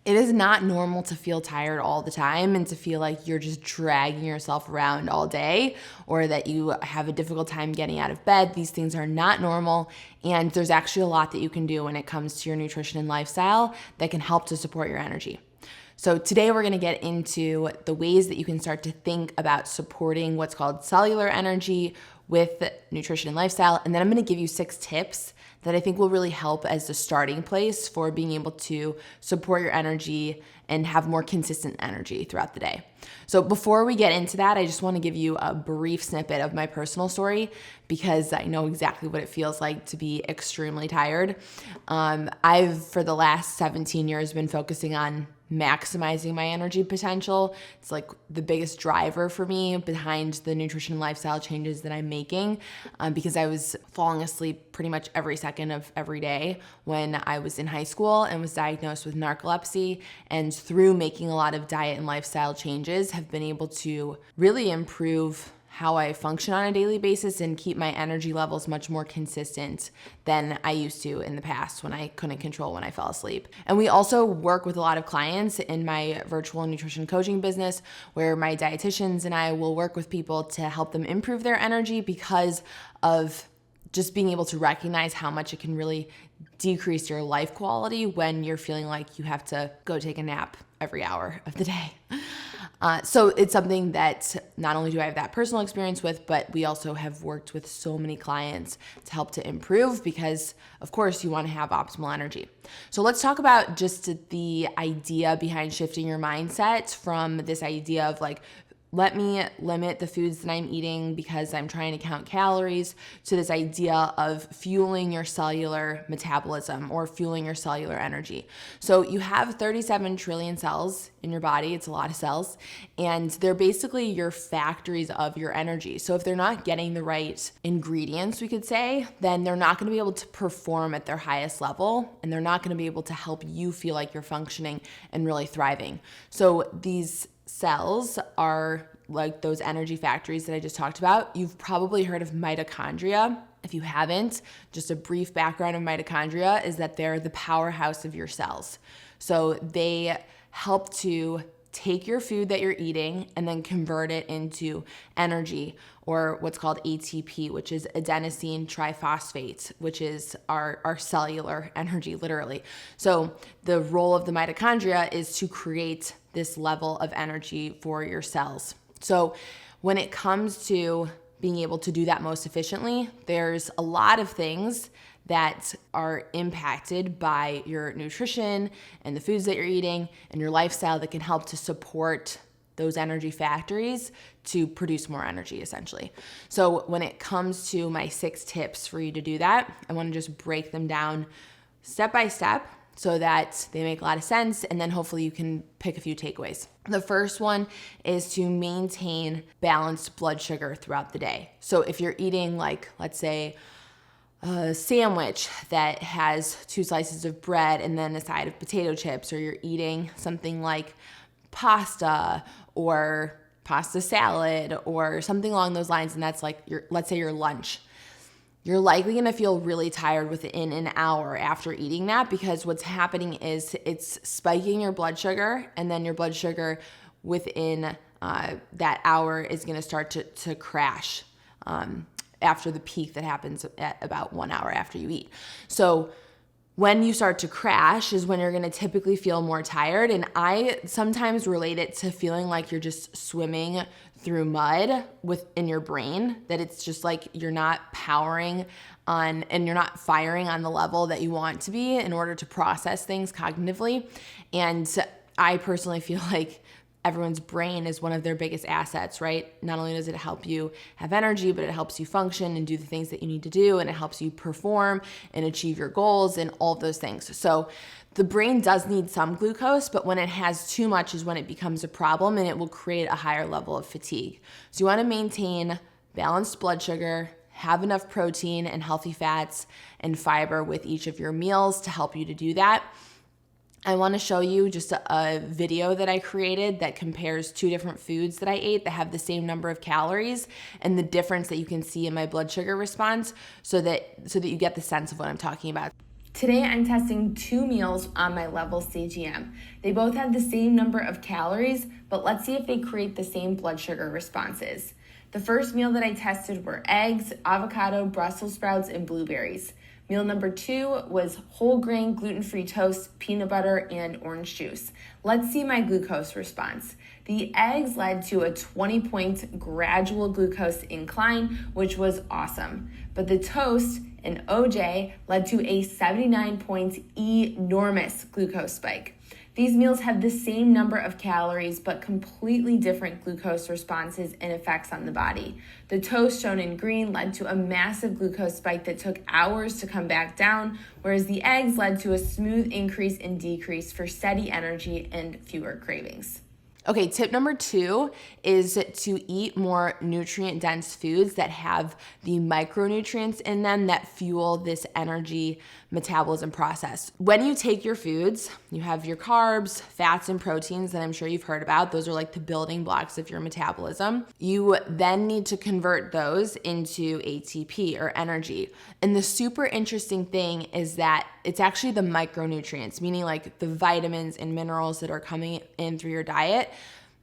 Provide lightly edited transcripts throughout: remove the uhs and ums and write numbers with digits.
It is not normal to feel tired all the time and to feel like you're just dragging yourself around all day or that you have a difficult time getting out of bed. These things are not normal, and there's actually a lot that you can do when it comes to your nutrition and lifestyle that can help to support your energy. So today we're going to get into the ways that you can start to think about supporting what's called cellular energy with nutrition and lifestyle. And then I'm going to give you 6 tips that I think will really help as the starting place for being able to support your energy and have more consistent energy throughout the day. So before we get into that, I just want to give you a brief snippet of my personal story because I know exactly what it feels like to be extremely tired. I've, for the last 17 years, been focusing on maximizing my energy potential. It's like the biggest driver for me behind the nutrition and lifestyle changes that I'm making, because I was falling asleep pretty much every second of every day when I was in high school and was diagnosed with narcolepsy. And through making a lot of diet and lifestyle changes, have been able to really improve how I function on a daily basis and keep my energy levels much more consistent than I used to in the past when I couldn't control when I fell asleep. And we also work with a lot of clients in my virtual nutrition coaching business where my dietitians and I will work with people to help them improve their energy because of just being able to recognize how much it can really decrease your life quality when you're feeling like you have to go take a nap every hour of the day. So it's something that not only do I have that personal experience with, but we also have worked with so many clients to help to improve because, of course, you want to have optimal energy. So let's talk about just the idea behind shifting your mindset from this idea of like, let me limit the foods that I'm eating because I'm trying to count calories, to this idea of fueling your cellular metabolism or fueling your cellular energy. So you have 37 trillion cells in your body. It's a lot of cells, and they're basically your factories of your energy. So if they're not getting the right ingredients, we could say, then they're not going to be able to perform at their highest level, and they're not going to be able to help you feel like you're functioning and really thriving. So these cells are like those energy factories that I just talked about. You've probably heard of mitochondria. If you haven't, just a brief background of mitochondria is that they're the powerhouse of your cells. So they help to take your food that you're eating and then convert it into energy, or what's called ATP, which is adenosine triphosphate, which is our cellular energy, literally. So the role of the mitochondria is to create this level of energy for your cells. So when it comes to being able to do that most efficiently, there's a lot of things that are impacted by your nutrition and the foods that you're eating and your lifestyle that can help to support those energy factories to produce more energy, essentially. So when it comes to my 6 tips for you to do that, I want to just break them down step by step so that they make a lot of sense, and then hopefully you can pick a few takeaways. The first one is to maintain balanced blood sugar throughout the day. So if you're eating, like, let's say, a sandwich that has 2 slices of bread and then a side of potato chips, or you're eating something like pasta or pasta salad or something along those lines, and that's like let's say your lunch, you're likely going to feel really tired within an hour after eating that, because what's happening is it's spiking your blood sugar, and then your blood sugar within that hour is going to start to crash after the peak that happens at about 1 hour after you eat. So when you start to crash is when you're going to typically feel more tired. And I sometimes relate it to feeling like you're just swimming through mud within your brain, that it's just like you're not powering on and you're not firing on the level that you want to be in order to process things cognitively. And I personally feel like everyone's brain is one of their biggest assets, right? Not only does it help you have energy, but it helps you function and do the things that you need to do, and it helps you perform and achieve your goals and all of those things. So the brain does need some glucose, but when it has too much is when it becomes a problem, and it will create a higher level of fatigue. So you want to maintain balanced blood sugar, have enough protein and healthy fats and fiber with each of your meals to help you to do that. I want to show you just a video that I created that compares 2 different foods that I ate that have the same number of calories and the difference that you can see in my blood sugar response, so that you get the sense of what I'm talking about. Today I'm testing 2 meals on my Level CGM. They both have the same number of calories, but let's see if they create the same blood sugar responses. The first meal that I tested were eggs, avocado, Brussels sprouts, and blueberries. Meal number 2 was whole grain, gluten-free toast, peanut butter, and orange juice. Let's see my glucose response. The eggs led to a 20-point gradual glucose incline, which was awesome. But the toast and OJ led to a 79-point enormous glucose spike. These meals have the same number of calories, but completely different glucose responses and effects on the body. The toast, shown in green, led to a massive glucose spike that took hours to come back down, whereas the eggs led to a smooth increase and decrease for steady energy and fewer cravings. Okay, tip number 2 is to eat more nutrient-dense foods that have the micronutrients in them that fuel this energy metabolism process. When you take your foods, you have your carbs, fats, and proteins that I'm sure you've heard about. Those are like the building blocks of your metabolism. You then need to convert those into ATP or energy. And the super interesting thing is that it's actually the micronutrients, meaning like the vitamins and minerals that are coming in through your diet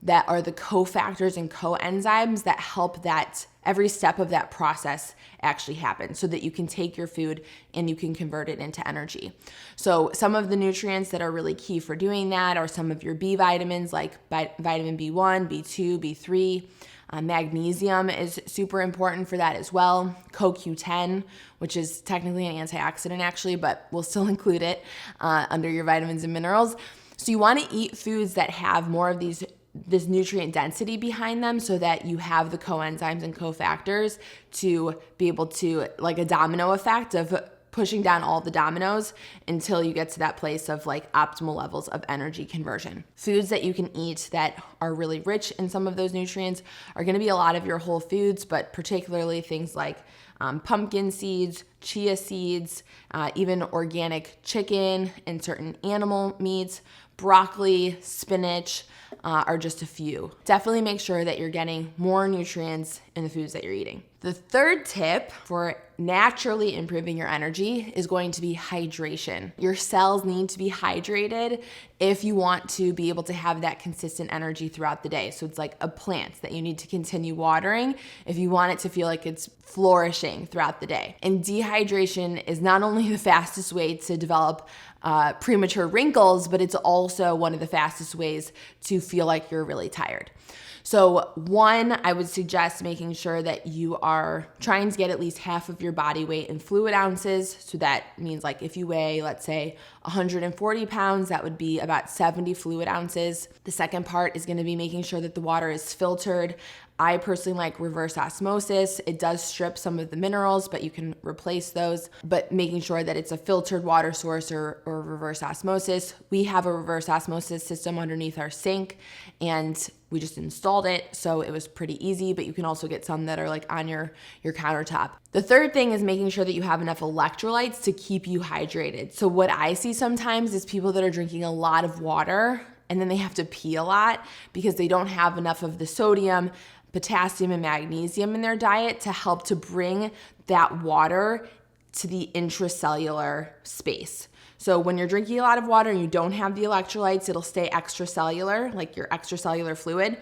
that are the cofactors and coenzymes that help that every step of that process actually happen so that you can take your food and you can convert it into energy. So some of the nutrients that are really key for doing that are some of your B vitamins like vitamin B1, B2, B3. Magnesium is super important for that as well. CoQ10, which is technically an antioxidant actually, but we'll still include it under your vitamins and minerals. So you want to eat foods that have more of this nutrient density behind them so that you have the coenzymes and cofactors to be able to, like a domino effect of pushing down all the dominoes until you get to that place of like optimal levels of energy conversion. Foods that you can eat that are really rich in some of those nutrients are going to be a lot of your whole foods, but particularly things like pumpkin seeds, chia seeds, even organic chicken and certain animal meats, broccoli, spinach, are just a few. Definitely make sure that you're getting more nutrients in the foods that you're eating. The third tip for naturally improving your energy is going to be hydration. Your cells need to be hydrated if you want to be able to have that consistent energy throughout the day. So it's like a plant that you need to continue watering if you want it to feel like it's flourishing throughout the day. And dehydration is not only the fastest way to develop premature wrinkles, but it's also one of the fastest ways to feel like you're really tired. So one, I would suggest making sure that you are trying to get at least half of your body weight in fluid ounces. So that means like if you weigh, let's say 140 pounds, that would be about 70 fluid ounces. The second part is going to be making sure that the water is filtered. I personally like reverse osmosis. It does strip some of the minerals, but you can replace those. But making sure that it's a filtered water source or reverse osmosis. We have a reverse osmosis system underneath our sink and we just installed it, so it was pretty easy, but you can also get some that are like on your countertop. The third thing is making sure that you have enough electrolytes to keep you hydrated. So what I see sometimes is people that are drinking a lot of water and then they have to pee a lot because they don't have enough of the sodium, potassium, and magnesium in their diet to help to bring that water to the intracellular space. So when you're drinking a lot of water and you don't have the electrolytes, it'll stay extracellular, like your extracellular fluid,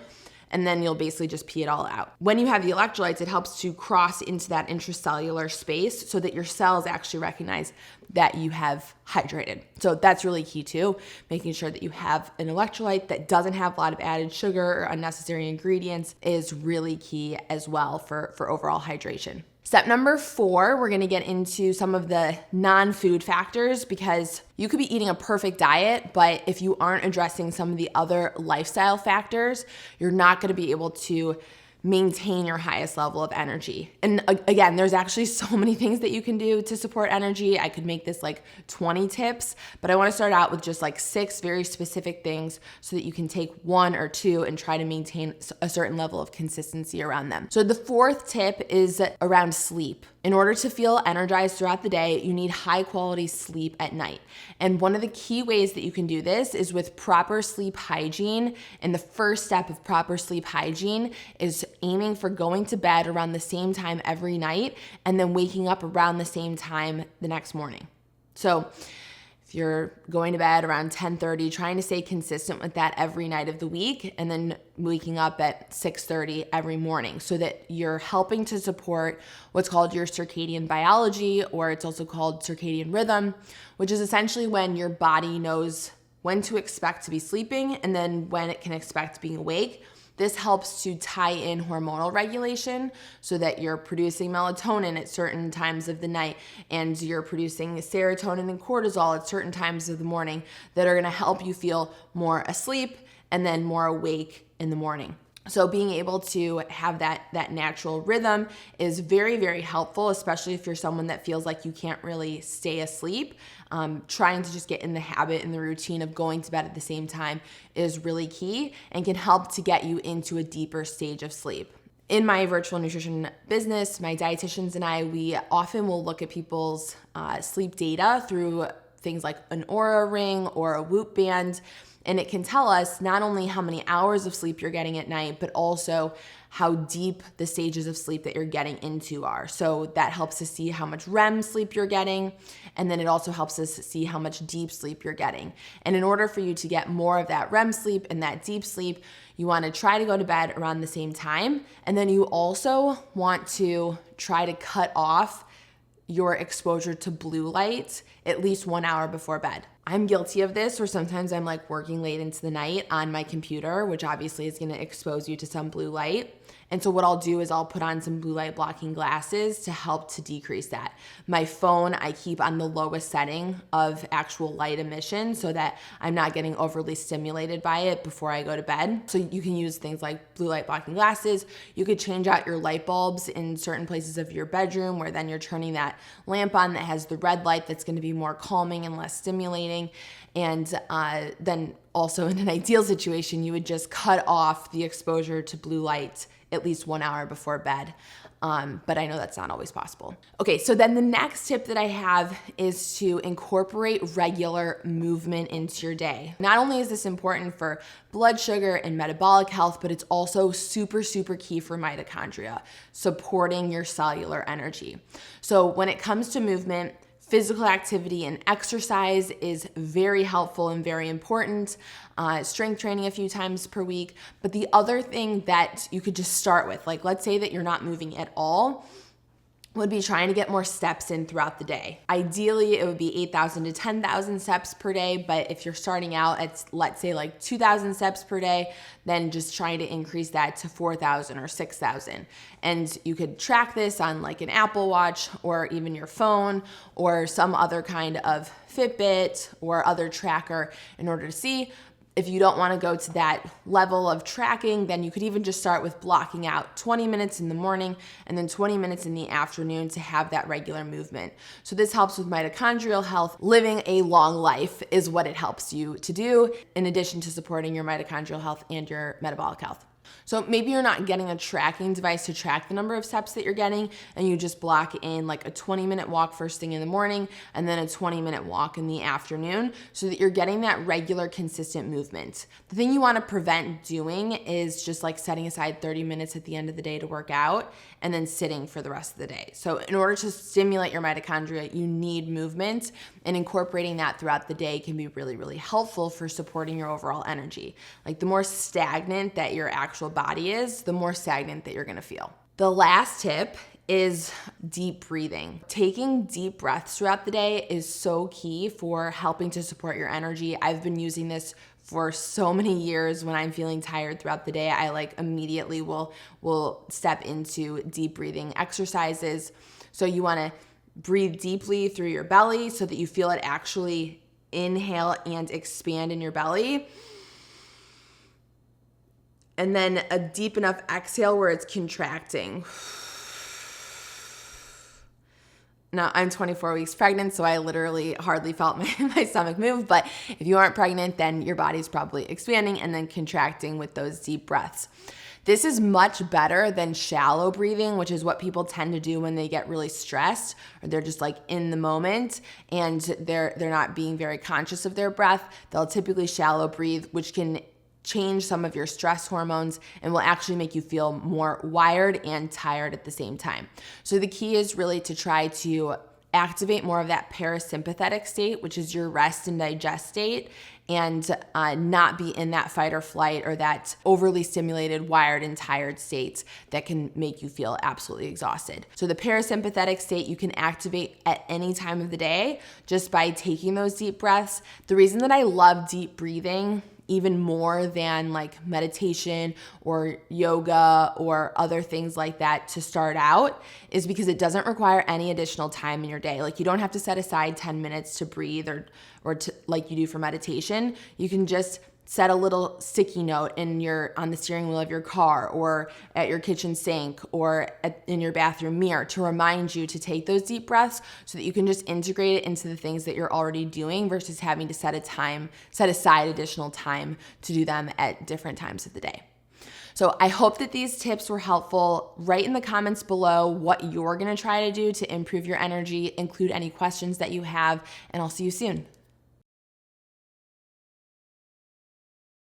and then you'll basically just pee it all out. When you have the electrolytes, it helps to cross into that intracellular space so that your cells actually recognize that you have hydrated. So that's really key too, making sure that you have an electrolyte that doesn't have a lot of added sugar or unnecessary ingredients is really key as well for overall hydration. Step number 4, we're gonna get into some of the non-food factors because you could be eating a perfect diet, but if you aren't addressing some of the other lifestyle factors, you're not gonna be able to maintain your highest level of energy. And again, there's actually so many things that you can do to support energy. I could make this like 20 tips, but I want to start out with just like 6 very specific things so that you can take 1 or 2 and try to maintain a certain level of consistency around them. So the 4th tip is around sleep. In order to feel energized throughout the day, you need high quality sleep at night. And one of the key ways that you can do this is with proper sleep hygiene. And the first step of proper sleep hygiene is aiming for going to bed around the same time every night and then waking up around the same time the next morning. So if you're going to bed around 10:30, trying to stay consistent with that every night of the week, and then waking up at 6:30 every morning, so that you're helping to support what's called your circadian biology, or it's also called circadian rhythm, which is essentially when your body knows when to expect to be sleeping and then when it can expect being awake. This helps to tie in hormonal regulation so that you're producing melatonin at certain times of the night and you're producing serotonin and cortisol at certain times of the morning that are going to help you feel more asleep and then more awake in the morning. So being able to have that natural rhythm is very, very helpful, especially if you're someone that feels like you can't really stay asleep. Trying to just get in the habit and the routine of going to bed at the same time is really key and can help to get you into a deeper stage of sleep. In my virtual nutrition business, my dietitians and I, we often will look at people's sleep data through things like an Oura ring or a Whoop band. And it can tell us not only how many hours of sleep you're getting at night, but also how deep the stages of sleep that you're getting into are. So that helps us see how much REM sleep you're getting. And then it also helps us see how much deep sleep you're getting. And in order for you to get more of that REM sleep and that deep sleep, you want to try to go to bed around the same time. And then you also want to try to cut off your exposure to blue light at least 1 hour before bed. I'm guilty of this, or sometimes I'm like working late into the night on my computer, which obviously is going to expose you to some blue light. And so what I'll do is I'll put on some blue light blocking glasses to help to decrease that. My phone, I keep on the lowest setting of actual light emission so that I'm not getting overly stimulated by it before I go to bed. So you can use things like blue light blocking glasses. You could change out your light bulbs in certain places of your bedroom where then you're turning that lamp on that has the red light that's going to be more calming and less stimulating. And then also in an ideal situation, you would just cut off the exposure to blue light at least 1 hour before bed. But I know that's not always possible. Okay, so then the next tip that I have is to incorporate regular movement into your day. Not only is this important for blood sugar and metabolic health, but it's also super, super key for mitochondria, supporting your cellular energy. So when it comes to movement, physical activity and exercise is very helpful and very important. Strength training a few times per week. But the other thing that you could just start with, like let's say that you're not moving at all, would be trying to get more steps in throughout the day. Ideally, it would be 8,000 to 10,000 steps per day, but if you're starting out at, let's say like 2,000 steps per day, then just trying to increase that to 4,000 or 6,000. And you could track this on like an Apple Watch or even your phone or some other kind of Fitbit or other tracker in order to see. If you don't want to go to that level of tracking, then you could even just start with blocking out 20 minutes in the morning and then 20 minutes in the afternoon to have that regular movement. So this helps with mitochondrial health. Living a long life is what it helps you to do, in addition to supporting your mitochondrial health and your metabolic health. So maybe you're not getting a tracking device to track the number of steps that you're getting, and you just block in like a 20-minute walk first thing in the morning and then a 20-minute walk in the afternoon so that you're getting that regular, consistent movement. The thing you want to prevent doing is just like setting aside 30 minutes at the end of the day to work out and then sitting for the rest of the day. So in order to stimulate your mitochondria, you need movement, and incorporating that throughout the day can be really, really helpful for supporting your overall energy. Like the more stagnant that your actual body is, the more stagnant that you're gonna feel. The last tip is deep breathing. Taking deep breaths throughout the day is so key for helping to support your energy. I've been using this for so many years. When I'm feeling tired throughout the day, I like immediately will step into deep breathing exercises. So you wanna breathe deeply through your belly so that you feel it actually inhale and expand in your belly. And then a deep enough exhale where it's contracting. Now, I'm 24 weeks pregnant, so I literally hardly felt my stomach move. But if you aren't pregnant, then your body's probably expanding and then contracting with those deep breaths. This is much better than shallow breathing, which is what people tend to do when they get really stressed or they're just like in the moment and they're not being very conscious of their breath. They'll typically shallow breathe, which can change some of your stress hormones and will actually make you feel more wired and tired at the same time. So the key is really to try to activate more of that parasympathetic state, which is your rest and digest state, and not be in that fight or flight or that overly stimulated, wired, and tired states that can make you feel absolutely exhausted. So the parasympathetic state you can activate at any time of the day just by taking those deep breaths. The reason that I love deep breathing even more than like meditation or yoga or other things like that to start out is because it doesn't require any additional time in your day. Like you don't have to set aside 10 minutes to breathe or to, like you do for meditation. You can just set a little sticky note on the steering wheel of your car or at your kitchen sink or in your bathroom mirror to remind you to take those deep breaths so that you can just integrate it into the things that you're already doing versus having to set aside additional time to do them at different times of the day. So I hope that these tips were helpful. Write in the comments below what you're gonna try to do to improve your energy, include any questions that you have, and I'll see you soon.